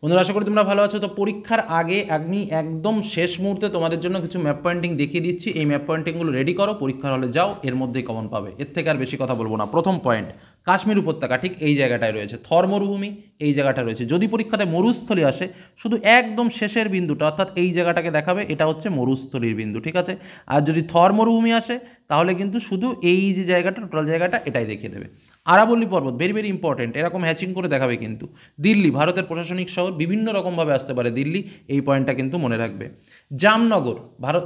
বন্ধুরা আশা করি তোমরা ভালো আছো। তো পরীক্ষার আগে আমি একদম শেষ মুহূর্তে তোমাদের জন্য কিছু ম্যাপ পয়েন্টিং দেখিয়ে দিচ্ছি। এই ম্যাপ পয়েন্টিংগুলো রেডি করো, পরীক্ষার হলে যাও, এর মধ্যেই কমন পাবে। এর থেকে আর বেশি কথা বলবো না। প্রথম পয়েন্ট, কাশ্মীর উপত্যকা ঠিক এই জায়গাটায় রয়েছে। থর মরুভূমি এই জায়গাটা রয়েছে। যদি পরীক্ষাতে মরুস্থলী আসে, শুধু একদম শেষের বিন্দুটা অর্থাৎ এই জায়গাটাকে দেখাবে, এটা হচ্ছে মরুস্থলীর বিন্দু, ঠিক আছে। আর যদি থর মরুভূমি আসে তাহলে কিন্তু শুধু এই যে জায়গাটা, টোটাল জায়গাটা এটাই দেখিয়ে দেবে। আরাবল্লী পর্বত ভেরি ভেরি ইম্পর্টেন্ট, এরকম হ্যাচিং করে দেখাবে কিন্তু। দিল্লি ভারতের প্রশাসনিক শহর, বিভিন্ন রকমভাবে আসতে পারে দিল্লি, এই পয়েন্টটা কিন্তু মনে রাখবে। জামনগর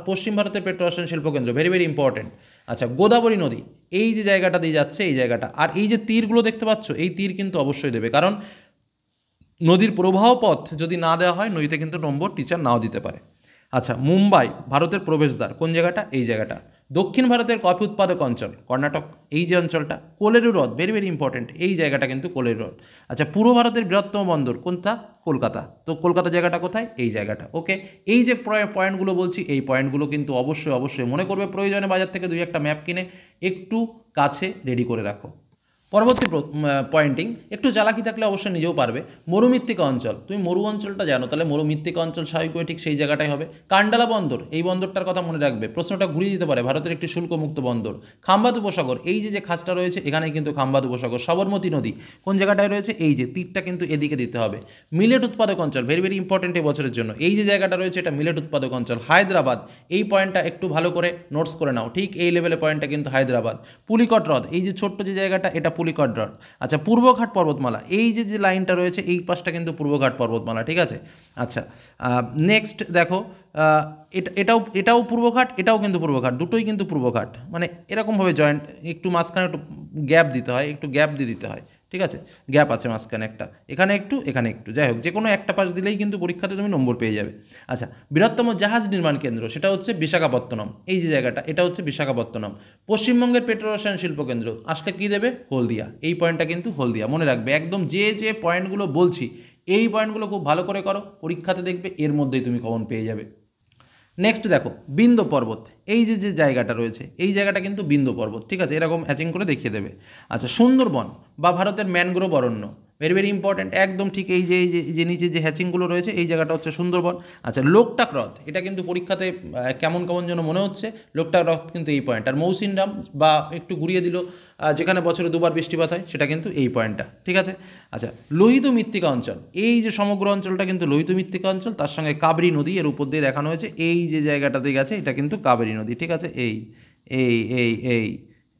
পশ্চিম ভারতের পেট্রোরসায়ন শিল্পকেন্দ্র ভেরি ভেরি ইম্পর্টেন্ট। আচ্ছা, গোদাবরী নদী এই যে জায়গাটা দিয়ে যাচ্ছে, এই জায়গাটা। আর এই যে তীরগুলো দেখতে পাচ্ছ, এই তীর কিন্তু অবশ্যই দেবে, কারণ নদীর প্রবাহ পথ যদি না দেওয়া হয়, নদীতে কিন্তু নম্বর টিচার নাও দিতে পারে। আচ্ছা, মুম্বাই ভারতের প্রবেশদ্বার, কোন জায়গাটা? এই জায়গাটা। দক্ষিণ ভারতের কফি উৎপাদক অঞ্চল কর্ণাটক, এই যে অঞ্চলটা। কোলেরু হ্রদ ভেরি ভেরি ইম্পর্টেন্ট, এই জায়গাটা কিন্তু কোলেরু হ্রদ। আচ্ছা, পূর্ব ভারতের বৃহত্তম বন্দর কোনটা? কলকাতা। তো কলকাতা জায়গাটা কোথায়? এই জায়গাটা। ওকে, এই যে পয়েন্টগুলো বলছি, এই পয়েন্টগুলো কিন্তু অবশ্যই অবশ্যই মনে করবে। প্রয়োজনে বাজার থেকে দুই একটা ম্যাপ কিনে একটু কাছে রেডি করে রাখো। পরবর্তী পয়েন্টিং, একটু চালাকি থাকলে অবশ্যই নিজেও পারবে। মরুমৃত্তিকা অঞ্চল, তুমি মরু অঞ্চলটা জানো, তাহলে মরুমৃত্তিকা অঞ্চল স্বাভাবিকভাবে ঠিক সেই জায়গাটাই হবে। কান্ডালা বন্দর, এই বন্দরটার কথা মনে রাখবে, প্রশ্নটা ঘুরিয়ে দিতে পারে। ভারতের একটি শুল্কমুক্ত বন্দর। খাম্বাদ উপসাগর, এই যে খাসটা রয়েছে এখানে কিন্তু খাম্বাদ উপসাগর। সবরমতী নদী কোন জায়গাটায় রয়েছে? এই যে তীরটা কিন্তু এদিকে দিতে হবে। মিলেট উৎপাদক অঞ্চল ভেরি ভেরি ইম্পর্টেন্ট এই বছরের জন্য। এই যে জায়গাটা রয়েছে এটা মিলেট উৎপাদক অঞ্চল। হায়দ্রাবাদ, এই পয়েন্টটা একটু ভালো করে নোটস করে নাও, ঠিক এই লেভেলে পয়েন্টটা কিন্তু হায়দ্রাবাদ। পুলিকট হ্রদ, এই যে ছোট্ট যে জায়গাটা, এটা পুলিকট হ্রদ। আচ্ছা, পূর্বঘাট পর্বতমালা, এই যে লাইনটা রয়েছে এই পাশটা কিন্তু পূর্বঘাট পর্বতমালা, ঠিক আছে। আচ্ছা, নেক্সট দেখো, এটাও পূর্বঘাট, এটাও কিন্তু পূর্বঘাট, দুটোই কিন্তু পূর্বঘাট। মানে এরকমভাবে জয়েন্ট, একটু মাঝখানে একটু গ্যাপ দিতে হয়, একটু গ্যাপ দিয়ে দিতে হয়, ঠিক আছে। গ্যাপ আছে মাঝখানে একটা, এখানে একটু, এখানে একটু, যাই হোক যে কোনো একটা পাশ দিলেই কিন্তু পরীক্ষাতে তুমি নম্বর পেয়ে যাবে। আচ্ছা, বৃহত্তম জাহাজ নির্মাণ কেন্দ্র সেটা হচ্ছে বিশাখাপত্তনম, এই যে জায়গাটা এটা হচ্ছে বিশাখাপত্তনম। পশ্চিমবঙ্গের পেট্রোরসায়ন শিল্পকেন্দ্র আসলে কী দেবে? হলদিয়া, এই পয়েন্টটা কিন্তু হলদিয়া মনে রাখবে। একদম যে পয়েন্টগুলো বলছি এই পয়েন্টগুলো খুব ভালো করে করো, পরীক্ষাতে দেখবে এর মধ্যেই তুমি কমন পেয়ে যাবে। নেক্সট দেখো, বিন্ধ্য পর্বত, এই যে জায়গাটা রয়েছে এই জায়গাটা কিন্তু বিন্ধ্য পর্বত, ঠিক আছে, এরকম হ্যাচিং করে দেখিয়ে দেবে। আচ্ছা, সুন্দরবন বা ভারতের ম্যানগ্রোভ অরণ্য ভেরি ভেরি ইম্পর্টেন্ট, একদম ঠিক এই যে নিচে যে হ্যাচিংগুলো রয়েছে এই জায়গাটা হচ্ছে সুন্দরবন। আচ্ছা, লোকটাক হ্রদ, এটা কিন্তু পরীক্ষাতে কেমন কেমন যেন মনে হচ্ছে, লোকটাক হ্রদ কিন্তু এই পয়েন্ট। আর মৌসিনরাম বা একটু ঘুরিয়ে দিল, যেখানে বছরে দুবার বৃষ্টিপাত হয়, সেটা কিন্তু এই পয়েন্টটা, ঠিক আছে। আচ্ছা, লোহিত মৃত্তিকা অঞ্চল, এই যে সমগ্র অঞ্চলটা কিন্তু লোহিত মৃত্তিকা অঞ্চল, তার সঙ্গে কাবেরী নদী এর উপর দিয়ে দেখানো হয়েছে। এই যে জায়গাটাতে গেছে এটা কিন্তু কাবেরী নদী, ঠিক আছে। এই এই এই এই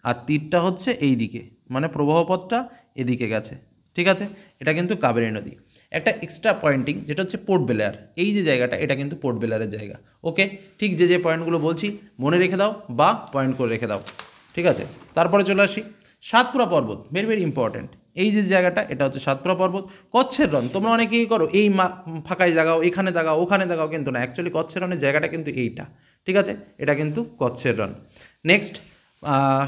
আর তীরটা হচ্ছে এই দিকে, মানে প্রবাহপথটা এদিকে গেছে, ঠিক আছে। এটা কিন্তু কাবেরী নদী। একটা এক্সট্রা পয়েন্টিং যেটা হচ্ছে পোর্ট ব্লেয়ার, এই যে জায়গাটা এটা কিন্তু পোর্ট ব্লেয়ারের জায়গা। ওকে, ঠিক যে পয়েন্টগুলো বলছি মনে রেখে দাও বা পয়েন্ট করে রেখে দাও, ঠিক আছে। তারপরে চলে আসি সাতপুরা পর্বত, ভেরি ভেরি ইম্পর্টেন্ট। এই যে জায়গাটা এটা হচ্ছে সাতপুরা পর্বত। কচ্ছের রণ, তোমরা অনেকেই করো এই ফাঁকায় দাগাও, এখানে দাগাও, ওখানে দাগাও, কিন্তু না, অ্যাকচুয়ালি কচ্ছের রণের জায়গাটা কিন্তু এইটা, ঠিক আছে। এটা কিন্তু কচ্ছের রণ। নেক্সট,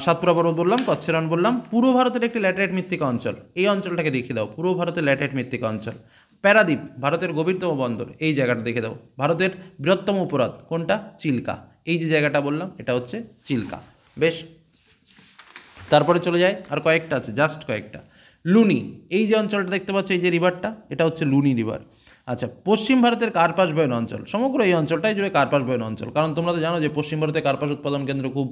সাতপুরা পর্বত বললাম, কচ্ছের রণ বললাম। পূর্ব ভারতের একটি ল্যাটেরাইট মৃত্তিকা অঞ্চল, এই অঞ্চলটাকে দেখিয়ে দাও, পূর্ব ভারতের ল্যাটেরাইট মৃত্তিকা অঞ্চল। প্যারাদ্বীপ ভারতের গভীরতম বন্দর, এই জায়গাটা দেখে দাও। ভারতের বৃহত্তম উপহ্রদ কোনটা? চিল্কা, এই যে জায়গাটা বললাম এটা হচ্ছে চিল্কা। বেশ, তারপরে চলে যায়, আর কয়েকটা আছে, জাস্ট কয়েকটা। লুনি, এই যে অঞ্চলটা দেখতে পাচ্ছ, এই যে রিভারটা, এটা হচ্ছে লুনি রিভার। আচ্ছা, পশ্চিম ভারতের কার্পাস বয়ন অঞ্চল, সমগ্র এই অঞ্চলটাই জুড়ে কার্পাস বয়ন অঞ্চল, কারণ তোমরা তো জানো যে পশ্চিম ভারতে কার্পাস উৎপাদন কেন্দ্র খুব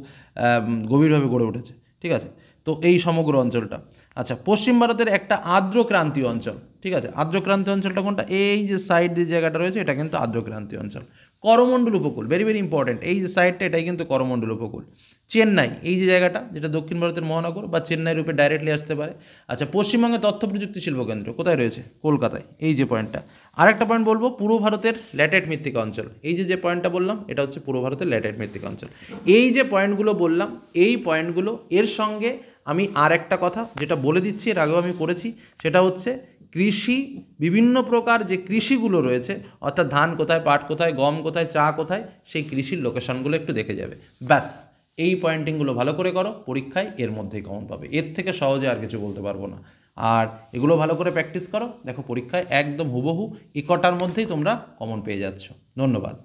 গভীরভাবে গড়ে উঠেছে, ঠিক আছে। তো এই সমগ্র অঞ্চলটা। আচ্ছা, পশ্চিম ভারতের একটা আর্দ্রক্রান্তীয় অঞ্চল, ঠিক আছে। আর্দ্রক্রান্তীয় অঞ্চলটা কোনটা? এই যে সাইড যে জায়গাটা রয়েছে এটা কিন্তু আর্দ্রক্রান্তীয় অঞ্চল। করমণ্ডল উপকূল ভেরি ভেরি ইম্পর্টেন্ট, এই যে সাইডটা এটাই কিন্তু করমণ্ডল উপকূল। চেন্নাই, এই যে জায়গাটা যেটা দক্ষিণ ভারতের মহানগর বা চেন্নাই রূপে ডাইরেক্টলি আসতে পারে। আচ্ছা, পশ্চিমবঙ্গের তথ্য প্রযুক্তি শিল্পকেন্দ্র কোথায় রয়েছে? কলকাতায়, এই যে পয়েন্টটা। আরেকটা পয়েন্ট বলবো, পূর্ব ভারতের ল্যাটেরাইট মৃত্তিকা অঞ্চল, এই যে পয়েন্টটা বললাম এটা হচ্ছে পূর্ব ভারতের ল্যাটেরাইট মৃত্তিকা অঞ্চল। এই যে পয়েন্টগুলো বললাম, এই পয়েন্টগুলো এর সঙ্গে আমি আর একটা কথা যেটা বলে দিচ্ছি, এর আগেও আমি করেছি, সেটা হচ্ছে কৃষি, বিভিন্ন প্রকার যে কৃষিগুলো রয়েছে, অর্থাৎ ধান কোথায়, পাট কোথায়, গম কোথায়, চা কোথায়, সেই কৃষির লোকেশনগুলো একটু দেখে যাবে, ব্যাস। এই পয়েন্টিংগুলো ভালো করে করো, পরীক্ষায় এর মধ্যেই কমন পাবে, এর থেকে সহজে আর কিছু বলতে পারবো না। আর এগুলো ভালো করে প্র্যাকটিস করো, দেখো পরীক্ষায় একদম হুবহু কটার মধ্যেই তোমরা কমন পেয়ে যাচ্ছ। ধন্যবাদ।